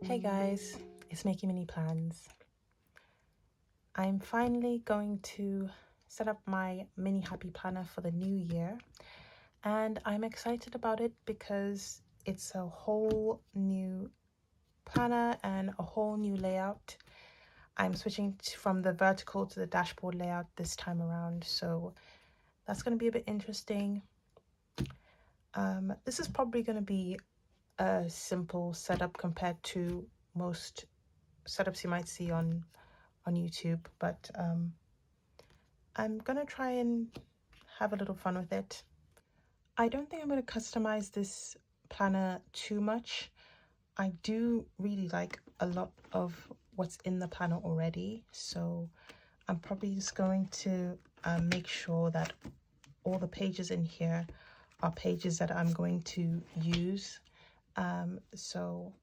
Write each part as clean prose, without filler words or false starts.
Hey guys, it's Making Mini Plans. I'm finally going to set up my mini happy planner for the new year, and I'm excited about it because it's a whole new planner and a whole new layout. I'm switching from the vertical to the dashboard layout this time around, so that's going to be a bit interesting. This is probably going to be a simple setup compared to most setups you might see on YouTube, but I'm gonna try and have a little fun with it. I don't think I'm gonna customize this planner too much. I do really like a lot of what's in the planner already, so I'm probably just going to make sure that all the pages in here are pages that I'm going to use. So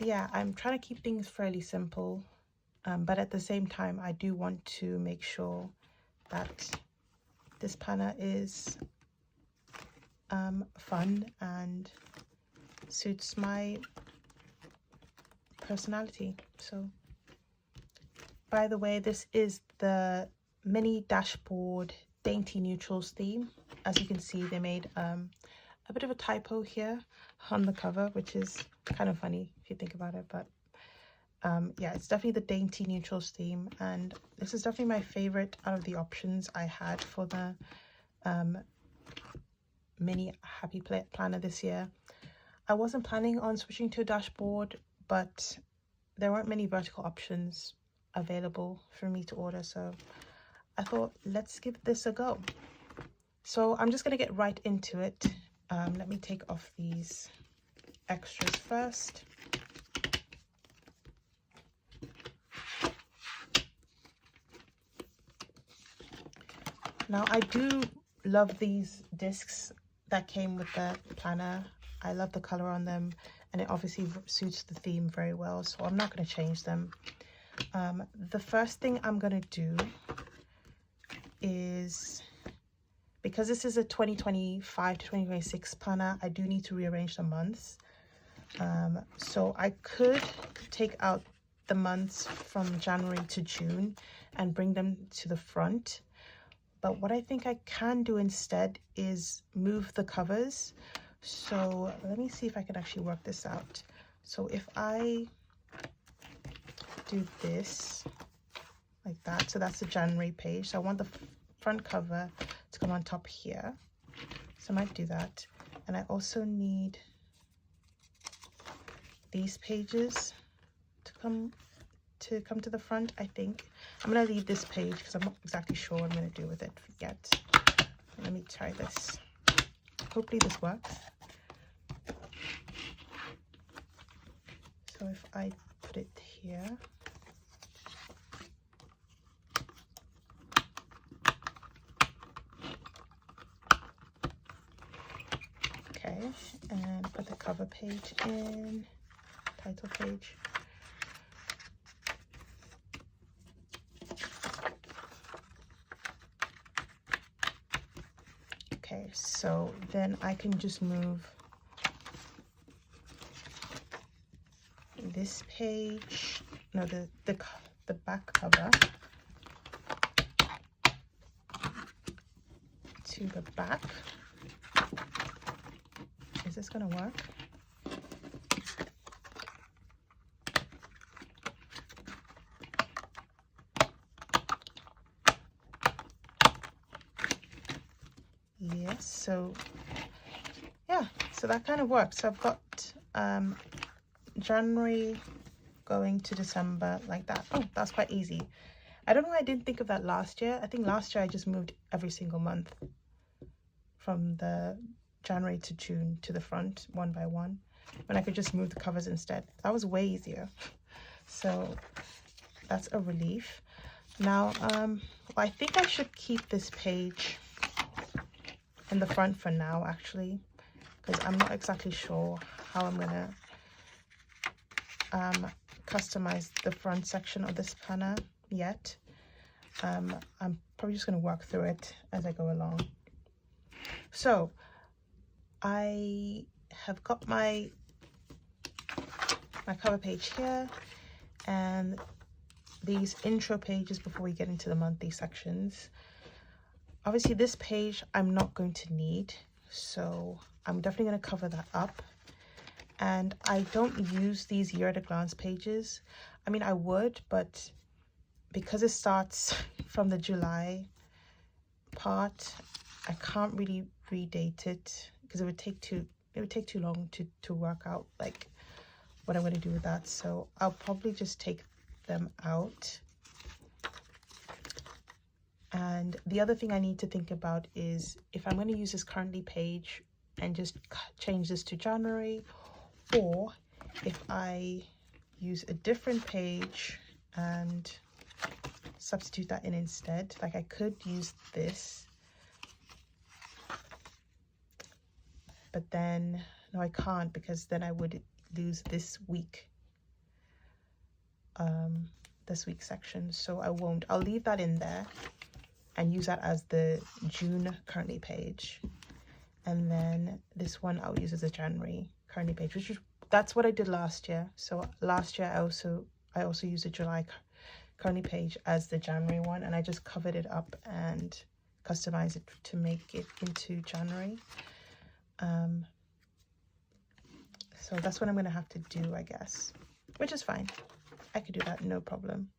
yeah, I'm trying to keep things fairly simple. But at the same time, I do want to make sure that this planner is fun and suits my personality. So, by the way, this is the mini dashboard dainty neutrals theme. As you can see, they made a bit of a typo here on the cover, which is kind of funny if you think about it, but yeah, it's definitely the dainty neutrals theme, and this is definitely my favorite out of the options I had for the mini happy planner this year. I wasn't planning on switching to a dashboard, but there weren't many vertical options available for me to order, so I thought, let's give this a go. So I'm just going to get right into it. Let me take off these extras first. Now, I do love these discs that came with the planner. I love the color on them, and it obviously suits the theme very well, so I'm not going to change them. The first thing I'm going to do is, because this is a 2025 to 2026 planner, I do need to rearrange the months. So I could take out the months from January to June and bring them to the front. But what I think I can do instead is move the covers. So let me see if I can actually work this out. So if I do this like that, so that's the January page. So I want the front cover to come on top here. So I might do that. And I also need these pages to come to the front, I think. I'm going to leave this page because I'm not exactly sure what I'm going to do with it yet. Let me try this. Hopefully this works. So if I put it here. Okay, and put the cover page in, title page. Okay, so then I can just move this page, no, the back cover to the back. Is this gonna work? Yes, so yeah, so that kind of works. So I've got January going to December like that. Oh, that's quite easy. I don't know why I didn't think of that last year. I think last year I just moved every single month from the January to June to the front one by one, when I could just move the covers instead. That was way easier. So that's a relief. Now, I think I should keep this page in the front for now, actually, because I'm not exactly sure how I'm gonna customize the front section of this planner yet. I'm probably just gonna work through it as I go along. So I have got my my cover page here, and these intro pages before we get into the monthly sections. Obviously this page I'm not going to need, so I'm definitely going to cover that up. And I don't use these year at a glance pages. I mean, I would, but because it starts from the July part, I can't really redate it because it would take too long to work out like what I'm going to do with that. So I'll probably just take them out. And the other thing I need to think about is if I'm going to use this currently page and just change this to January, or if I use a different page and substitute that in instead. Like I could use this, but then no, I can't, because then I would lose this week section, so I won't. I'll leave that in there and use that as the June currently page, and then this one I'll use as a January currently page, which is, that's what I did last year. So last year I also used a July currently page as the January one, and I just covered it up and customized it to make it into January. So that's what I'm going to have to do, I guess, which is fine. I could do that, no problem.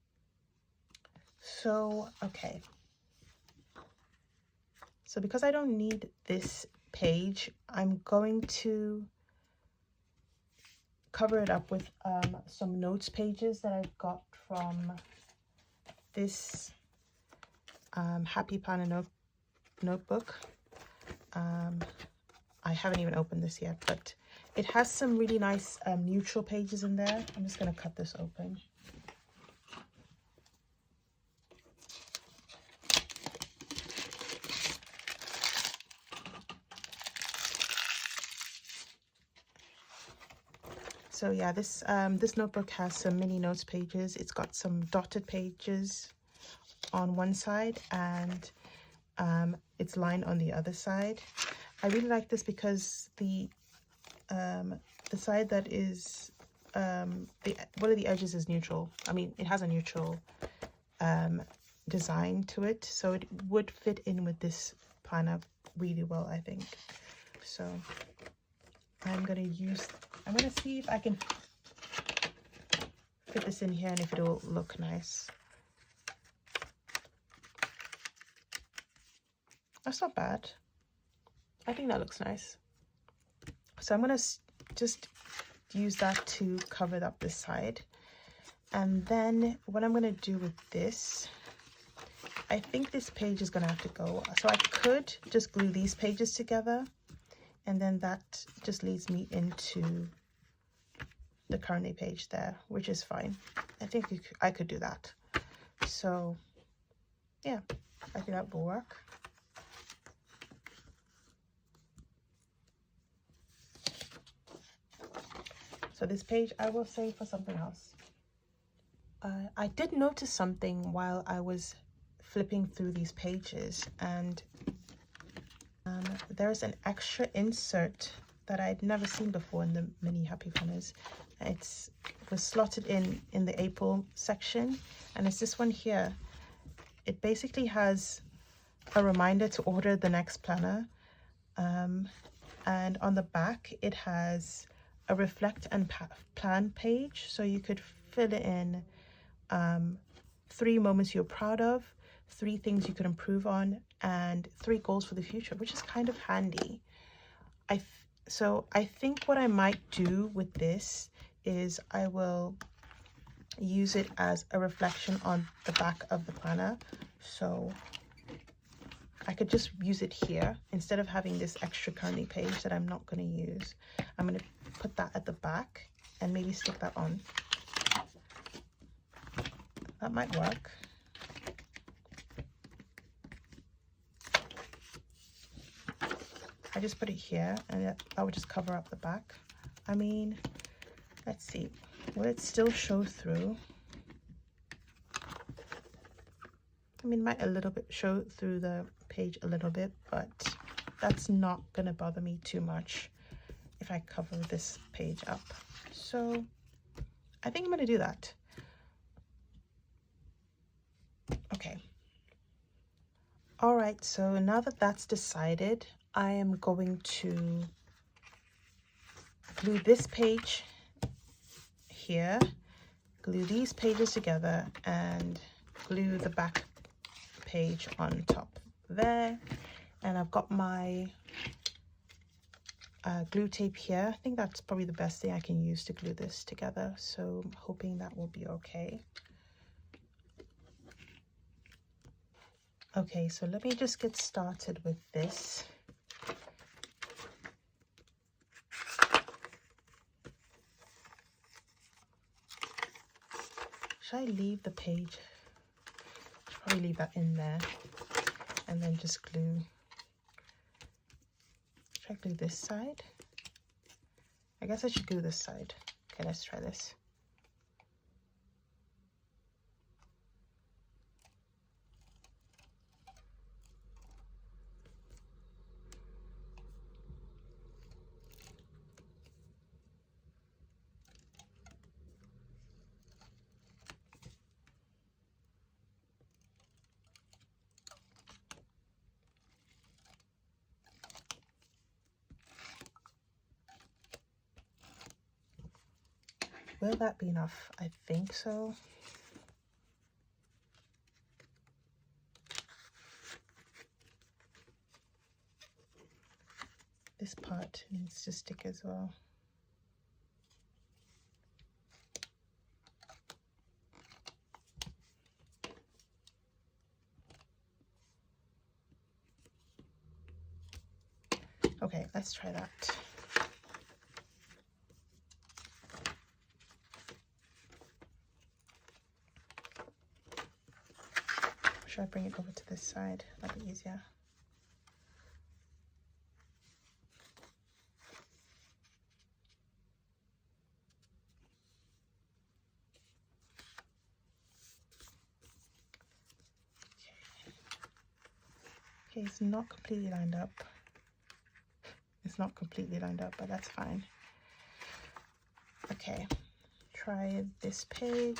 So, okay. So because I don't need this page, I'm going to cover it up with some notes pages that I've got from this Happy Planner notebook. I haven't even opened this yet, but it has some really nice neutral pages in there. I'm just going to cut this open. So yeah, this notebook has some mini notes pages. It's got some dotted pages on one side, and it's lined on the other side. I really like this because the side that is one of the edges is neutral. I mean, it has a neutral design to it, so it would fit in with this planner really well, I think. So I'm gonna see if I can fit this in here and if it'll look nice. That's not bad. I think that looks nice. So I'm gonna just use that to cover up this side. And then what I'm gonna do with this, I think this page is gonna have to go. So I could just glue these pages together, and then that just leads me into the currently page there, which is fine. I think I could do that. So yeah, I think that will work. So this page I will save for something else. I did notice something while I was flipping through these pages, and there's an extra insert that I'd never seen before in the mini Happy Planners. It was slotted in the April section, and it's this one here. It basically has a reminder to order the next planner, and on the back it has a reflect and plan page, so you could fill it in 3 moments you're proud of, 3 things you could improve on, and 3 goals for the future, which is kind of handy. So I think what I might do with this is I will use it as a reflection on the back of the planner. So I could just use it here instead of having this extra currently page that I'm not going to use. I'm going to put that at the back and maybe stick that on. That might work. I just put it here, and that would just cover up the back. I mean, let's see, will it still show through? I mean, it might a little bit show through the page a little bit, but that's not gonna bother me too much if I cover this page up. So I think I'm going to do that. Okay. All right, so now that that's decided, I am going to glue this page here, glue these pages together, and glue the back page on top there. And I've got my glue tape here. I think that's probably the best thing I can use to glue this together, so I'm hoping that will be okay. Okay, so let me just get started with this. Should I leave the page? Should probably leave that in there and then just glue. Should I glue this side? I guess I should glue this side. Okay, let's try this. Will that be enough? I think so. This part needs to stick as well. Okay, let's try that. Should I bring it over to this side? That'd be easier. Okay, it's not completely lined up. It's not completely lined up, but that's fine. Okay, try this page.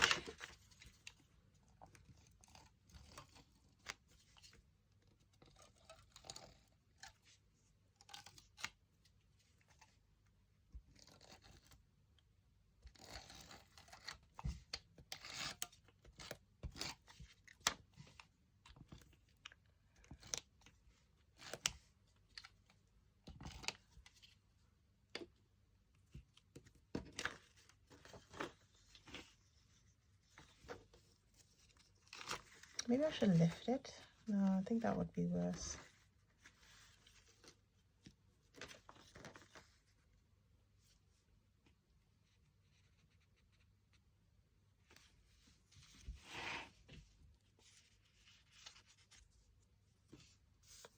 Maybe I should lift it. No, I think that would be worse.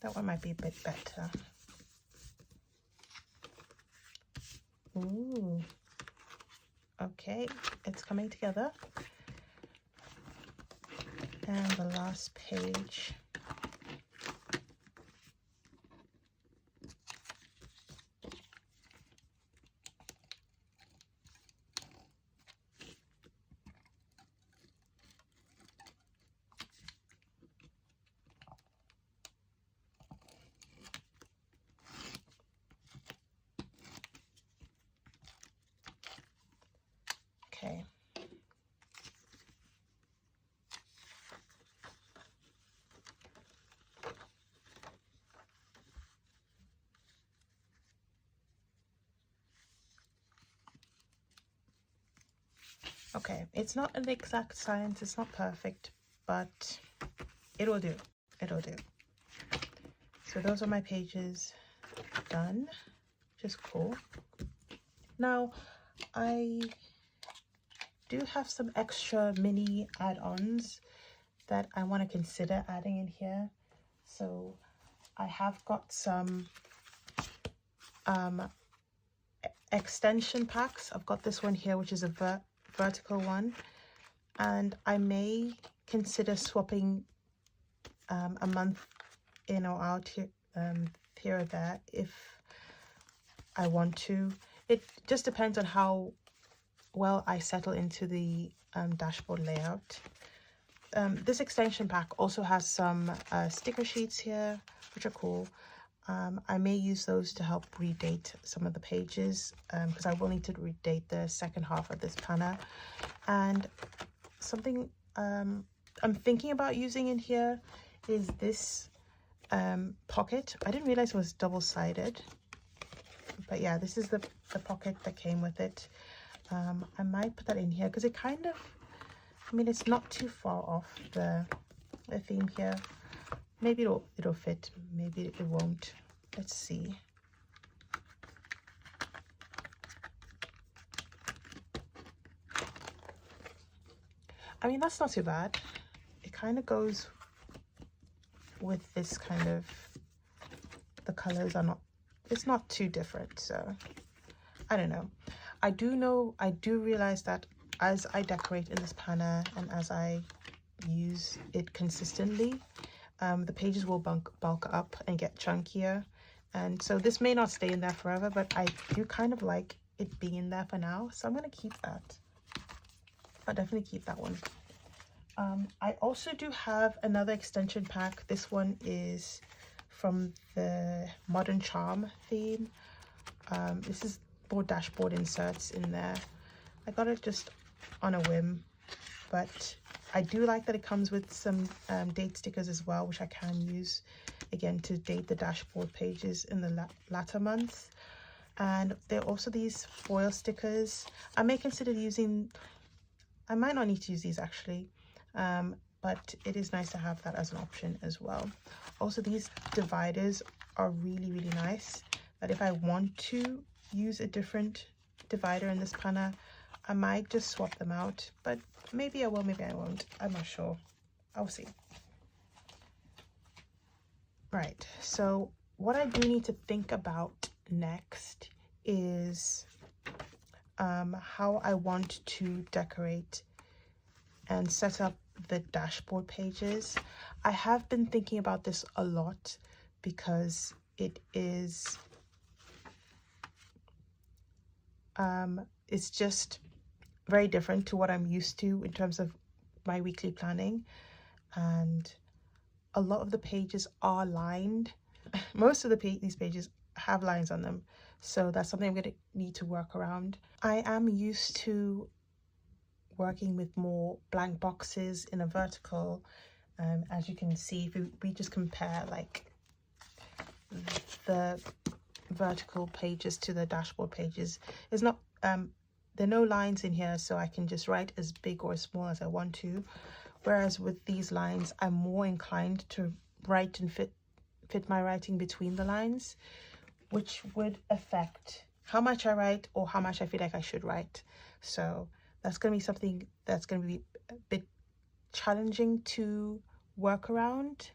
That one might be a bit better. Ooh. Okay, it's coming together. And the last page. Okay. Okay, it's not an exact science, it's not perfect, but it'll do. It'll do. So those are my pages done, which is cool. Now, I do have some extra mini add-ons that I want to consider adding in here. So I have got some extension packs. I've got this one here, which is a vertical one, and I may consider swapping a month in or out here, here or there if I want to. It just depends on how well I settle into the dashboard layout. This extension pack also has some sticker sheets here, which are cool. I may use those to help redate some of the pages because I will need to redate the second half of this planner. And something I'm thinking about using in here is this pocket. I didn't realize it was double-sided, but yeah, this is the pocket that came with it. I might put that in here because it kind of, I mean, it's not too far off the theme here. Maybe it'll fit, maybe it won't. Let's see. I mean, that's not too bad. It kind of goes with this kind of, the colors are not, it's not too different, so I don't know. I do realize that as I decorate in this planner and as I use it consistently, the pages will bulk up and get chunkier, and so this may not stay in there forever, but I do kind of like it being in there for now, so I'm going to keep that. I'll definitely keep that one. I also do have another extension pack. This one is from the Modern Charm theme. This is more dashboard inserts in there. I got it just on a whim, but I do like that it comes with some date stickers as well, which I can use again to date the dashboard pages in the latter months. And there are also these foil stickers. I may consider using, I might not need to use these actually, but it is nice to have that as an option as well. Also, these dividers are really nice, that if I want to use a different divider in this planner, I might just swap them out, but maybe I will, maybe I won't. I'm not sure. I'll see. Right, so what I do need to think about next is how I want to decorate and set up the dashboard pages. I have been thinking about this a lot because it is it's just very different to what I'm used to in terms of my weekly planning, and a lot of the pages are lined. Most of these pages have lines on them, so that's something I'm going to need to work around. I am used to working with more blank boxes in a vertical. As you can see, if we just compare like the vertical pages to the dashboard pages, it's not there are no lines in here, so I can just write as big or as small as I want to, whereas with these lines I'm more inclined to write and fit my writing between the lines, which would affect how much I write or how much I feel like I should write. So that's going to be something that's going to be a bit challenging to work around.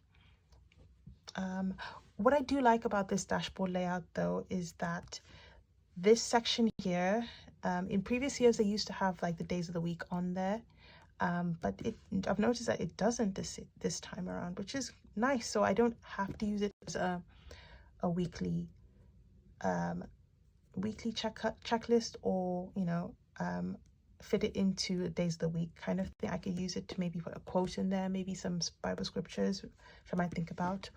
What I do like about this dashboard layout though is that this section here, in previous years they used to have like the days of the week on there, but I've noticed that it doesn't this time around, which is nice, so I don't have to use it as a weekly checklist, or fit it into days of the week kind of thing. I could use it to maybe put a quote in there, maybe some Bible scriptures, which I might think about,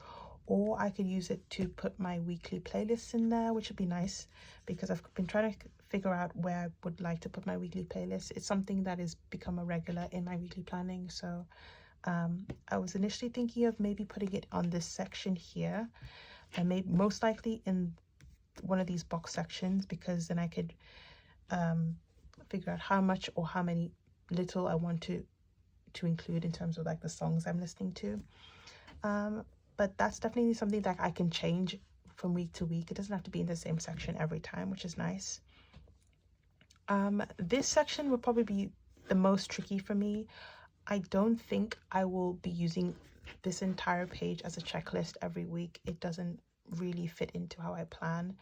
or I could use it to put my weekly playlists in there, which would be nice because I've been trying to figure out where I would like to put my weekly playlist. It's something that has become a regular in my weekly planning, so I was initially thinking of maybe putting it on this section here, and maybe most likely in one of these box sections, because then I could figure out how much or how many little I want to include in terms of like the songs I'm listening to. But that's definitely something that I can change from week to week. It doesn't have to be in the same section every time, which is nice. This section will probably be the most tricky for me. I don't think I will be using this entire page as a checklist every week. It doesn't really fit into how I plan.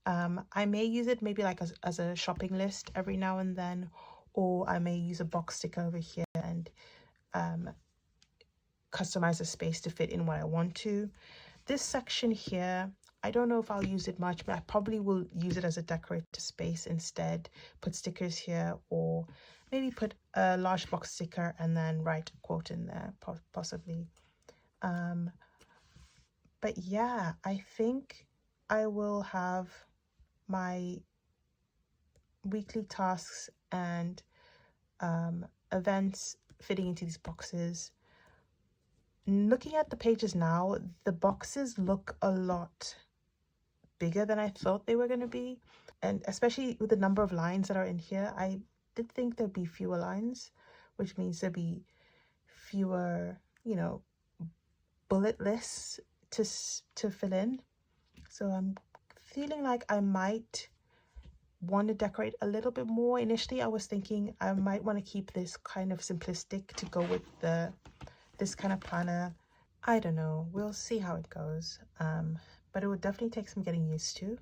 I may use it maybe like as a shopping list every now and then, or I may use a box sticker over here and customize a space to fit in what I want to. This section here, I don't know if I'll use it much, but I probably will use it as a decorator space instead. Put stickers here, or maybe put a large box sticker and then write a quote in there, possibly. But yeah, I think I will have my weekly tasks and events fitting into these boxes. Looking at the pages now, the boxes look a lot bigger than I thought they were going to be, and especially with the number of lines that are in here, I did think there'd be fewer lines, which means there'd be fewer, you know, bullet lists to fill in. So I'm feeling like I might want to decorate a little bit more. Initially I was thinking I might want to keep this kind of simplistic to go with this kind of planner. I don't know, we'll see how it goes, but it would definitely take some getting used to.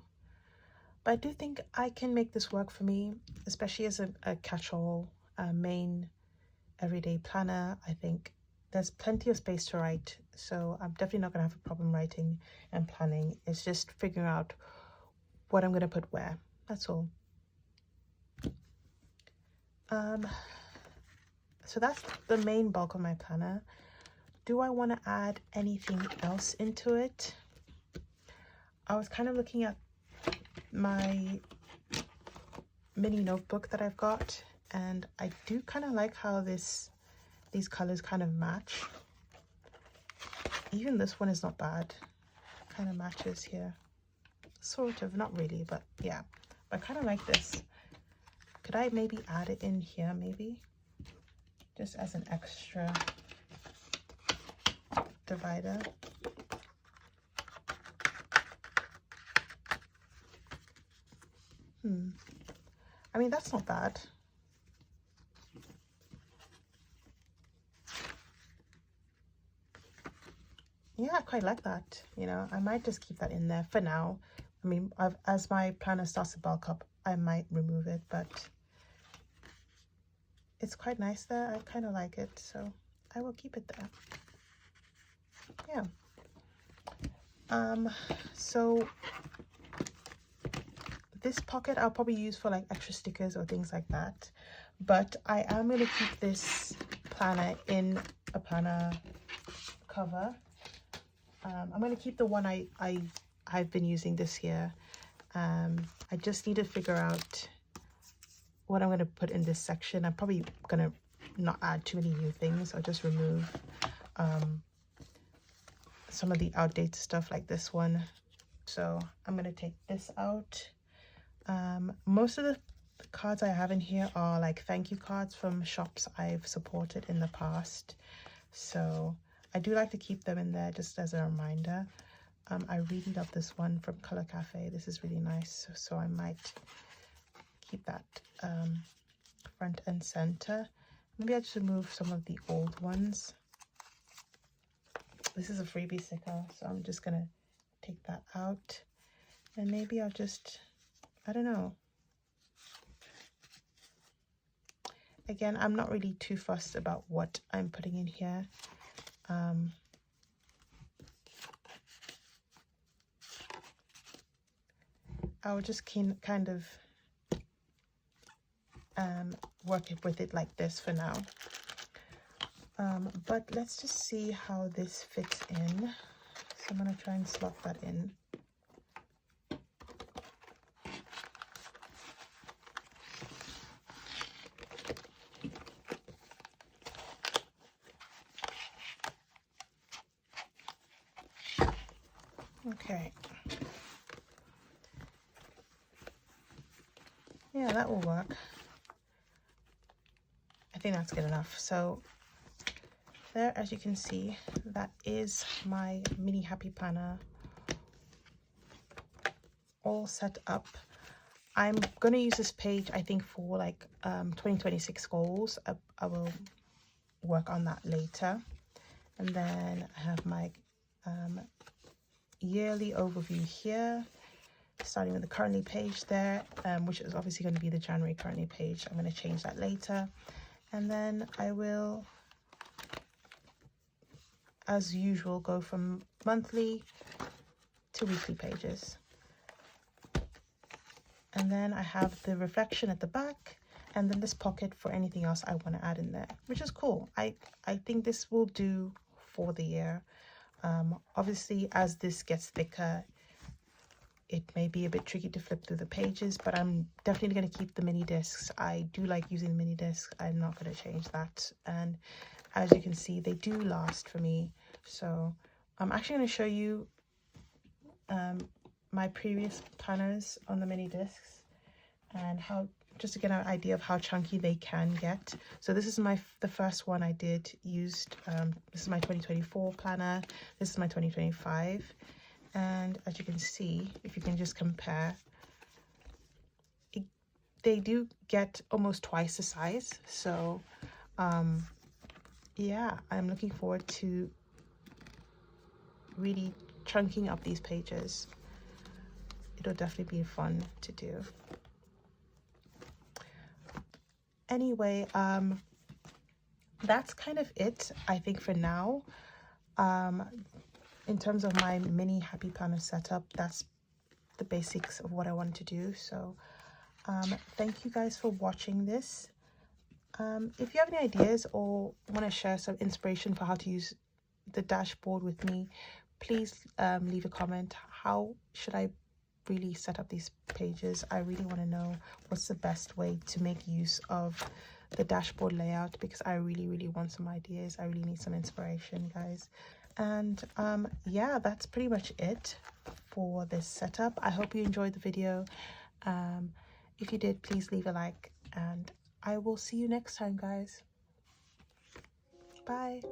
But I do think I can make this work for me, especially as a catch-all main everyday planner. I think there's plenty of space to write, so I'm definitely not going to have a problem writing and planning. It's just figuring out what I'm going to put where. That's all. So that's the main bulk of my planner. Do I want to add anything else into it? I was kind of looking at my mini notebook that I've got, and I do kind of like how these colors kind of match. Even this one is not bad. Kind of matches here. Sort of, not really, but yeah. But I kind of like this. Could I maybe add it in here, maybe? Just as an extra divider. I mean, that's not bad. Yeah, I quite like that. You know, I might just keep that in there for now. I mean, as my planner starts to bulk up, I might remove it, but it's quite nice there. I kind of like it, so I will keep it there. Yeah. So this pocket I'll probably use for like extra stickers or things like that, but I am going to keep this planner in a planner cover. I'm going to keep the one I've been using this year. I just need to figure out what I'm going to put in this section. I'm probably going to not add too many new things. I'll just remove some of the outdated stuff like this one. So I'm going to take this out. Most of the cards I have in here are like thank you cards from shops I've supported in the past. So I do like to keep them in there just as a reminder. I really love this one from Color Cafe. This is really nice. So I might keep that front and center. Maybe I just remove some of the old ones. This is a freebie sticker, so I'm just gonna take that out. And maybe I'll just, I don't know. Again, I'm not really too fussed about what I'm putting in here. I'll just kind of work with it like this for now. But let's just see how this fits in. So I'm going to try and slot that in. Okay. Yeah, that will work. I think that's good enough. So there, as you can see, that is my mini happy planner all set up. I'm going to use this page, I think, for like 2026 goals. I will work on that later. And then I have my yearly overview here, starting with the currently page there, which is obviously going to be the January currently page. I'm going to change that later. And then I will, as usual, go from monthly to the weekly pages. And then I have the reflection at the back, and then this pocket for anything else I want to add in there, which is cool. I think this will do for the year. Obviously, as this gets thicker, it may be a bit tricky to flip through the pages, but I'm definitely going to keep the mini discs. I do like using the mini discs. I'm not going to change that. And as you can see, they do last for me. So I'm actually going to show you my previous planners on the mini discs, and how, just to get an idea of how chunky they can get. So this is the first one I did used. This is my 2024 planner. This is my 2025. And as you can see, if you can just compare, they do get almost twice the size. So yeah, I'm looking forward to really chunking up these pages. It'll definitely be fun to do. Anyway, that's kind of it, I think, for now. In terms of my mini happy planner setup, that's the basics of what I wanted to do. So thank you guys for watching this. If you have any ideas or want to share some inspiration for how to use the dashboard with me, please leave a comment. How should I really set up these pages? I really want to know what's the best way to make use of the dashboard layout, because I really want some ideas. I really need some inspiration, guys. And yeah, that's pretty much it for this setup. I hope you enjoyed the video. If you did, please leave a like, and I will see you next time, guys. Bye.